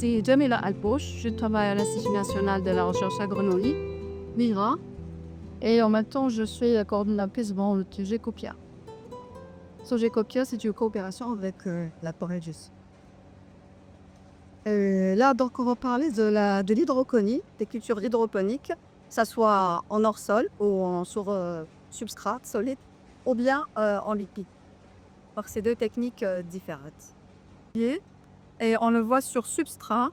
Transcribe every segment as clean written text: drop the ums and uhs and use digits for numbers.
C'est Jamila Alpoche, je travaille à l'Institut national de la recherche agronomique, l'INRA, et en même temps, je suis la coordonnatrice dans le GECOPIA. Ce GECOPIA, c'est une coopération avec la Corégus. Là, donc, on va parler de l'hydroponie, des cultures hydroponiques, que ce soit en hors-sol ou sur substrat solide, ou bien en liquide. Donc, c'est deux techniques différentes. Et on le voit sur substrat.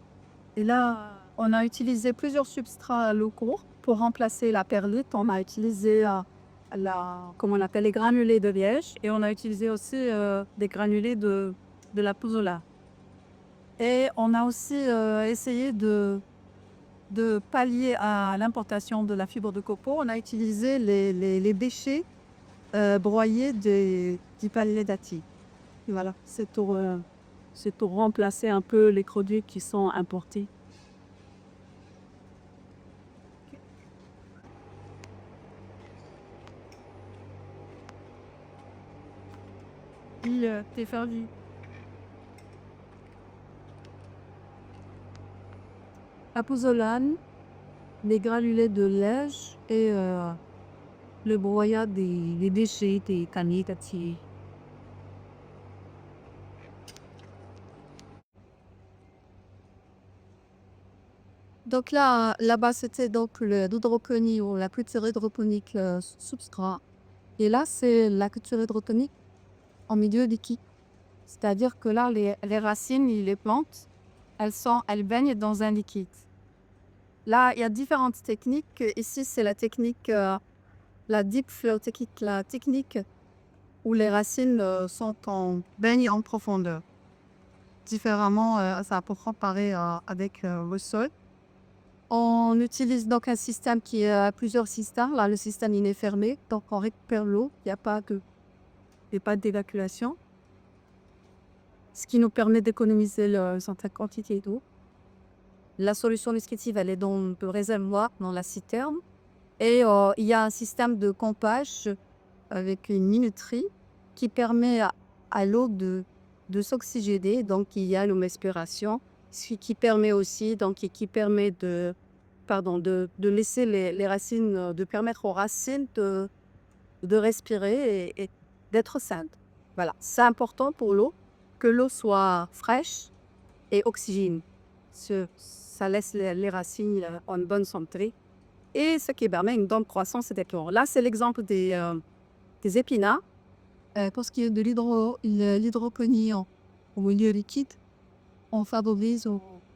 Et là, on a utilisé plusieurs substrats locaux pour remplacer la perlite. On a utilisé comment on appelle, les granulés de liège et on a utilisé aussi des granulés de la pouzola. Et on a aussi essayé de pallier à l'importation de la fibre de copeaux. On a utilisé les déchets broyés du palmier dati. Voilà, c'est pour remplacer un peu les produits qui sont importés. T'es ferdu. La pouzzolane, les granulés de lait et le broyat des déchets des caniches. Donc là-bas, c'était donc l'hydroponie ou la culture hydroponique substrat. Et là, c'est la culture hydroponique en milieu liquide. C'est-à-dire que là, les racines, les plantes, elles baignent dans un liquide. Là, il y a différentes techniques. Ici, c'est la technique, la deep flow technique, la technique où les racines baignent en profondeur. Différemment, ça peut comparer avec le sol. On utilise donc un système qui a plusieurs systèmes. Là, le système il est fermé, donc on récupère l'eau. Il n'y a pas d'évacuation, ce qui nous permet d'économiser une certaine quantité d'eau. La solution nutritive, elle est dans le réservoir, dans la citerne. Et il y a un système de pompage avec une minuterie qui permet à l'eau de s'oxygéner. Donc, il y a l'homospiration, ce qui permet aussi, qui permet de laisser les racines, de permettre aux racines de respirer et d'être saines. Voilà, c'est important pour l'eau, que l'eau soit fraîche et oxygène. Ça laisse les racines en bonne santé et ce qui permet une bonne croissance et développement. Là, c'est l'exemple des épinards. Pour ce qui est de l'hydroponie au milieu liquide, on favorise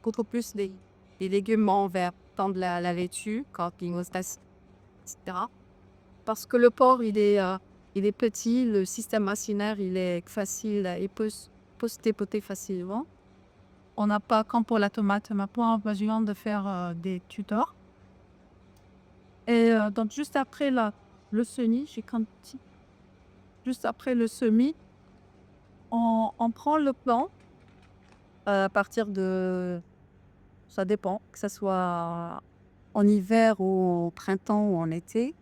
beaucoup plus les légumes verts, comme la laitue, quand il nous reste, etc. Parce que le porc, il est petit, le système racinaire, il est facile, il peut se dépoter facilement. On n'a pas, comme pour la tomate, on n'a pas besoin de faire des tutors. Et donc, juste après le semis, juste après le semis, on prend le plant à partir de, ça dépend, que ce soit en hiver ou au printemps ou en été,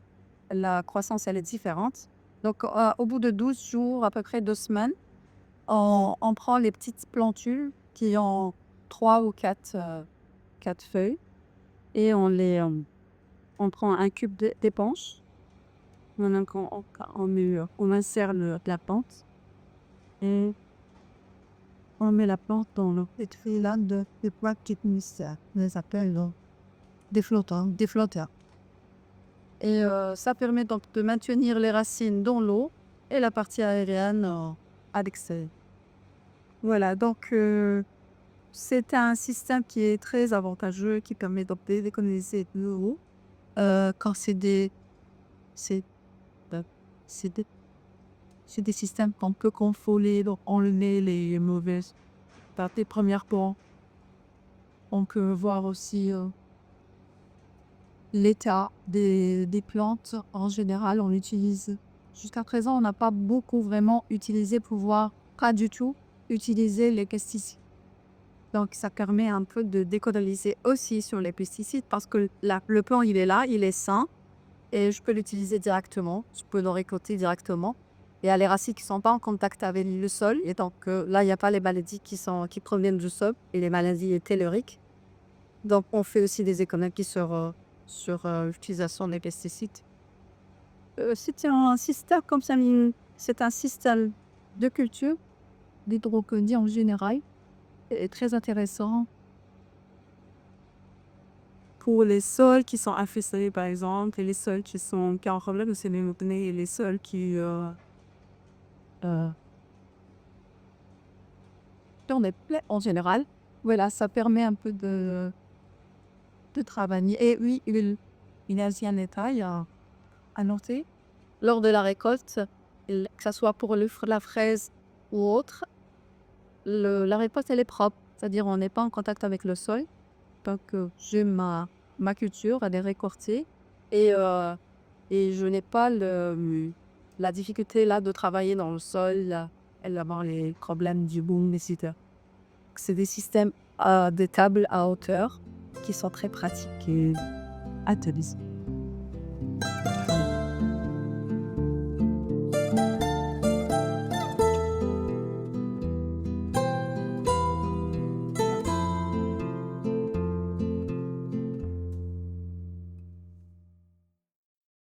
la croissance, elle est différente. Donc, au bout de 12 jours, à peu près 2 semaines, on prend les petites plantules qui ont 3 ou 4 feuilles et on prend un cube d'éponge. On insère la plante et on met la plante dans l'eau. Cette feuille-là de poids qui on les appelle des flotteurs. Et ça permet donc de maintenir les racines dans l'eau et la partie aérienne à l'extérieur. Voilà, donc c'est un système qui est très avantageux, qui permet d'économiser de l'eau. Quand c'est euh, c'est des, c'est des systèmes qu'on peut contrôler, donc enlever les mauvaises parties. Premièrement, on peut voir aussi l'état des plantes. En général, on utilise. Jusqu'à présent, on n'a pas beaucoup vraiment utilisé pas du tout utiliser les pesticides. Donc, ça permet un peu de d'économiser aussi sur les pesticides parce que le plant, il est là, il est sain et je peux l'utiliser directement. Je peux le récolter directement. Il y a les racines qui ne sont pas en contact avec le sol. Et donc là, il n'y a pas les maladies qui proviennent du sol et les maladies telluriques. Donc on fait aussi des économies sur l'utilisation des pesticides. C'est un système comme ça, c'est un système de culture, d'hydroponie en général, et très intéressant. Pour les sols qui sont infestés, par exemple, et les sols qui ont un problème de sédimenter, et les sols Euh, on est plein en général. Voilà, ça permet un peu de travailler. Et oui, une ancien détail à noter. Lors de la récolte, que ce soit pour la fraise ou autre, la récolte, elle est propre. C'est-à-dire, on n'est pas en contact avec le sol. Donc, j'ai ma culture, elle est récoltée. Et, et je n'ai pas la difficulté là de travailler dans le sol et d'avoir les problèmes du boom, etc. C'est des systèmes des tables à hauteur qui sont très pratiques et à utiliser.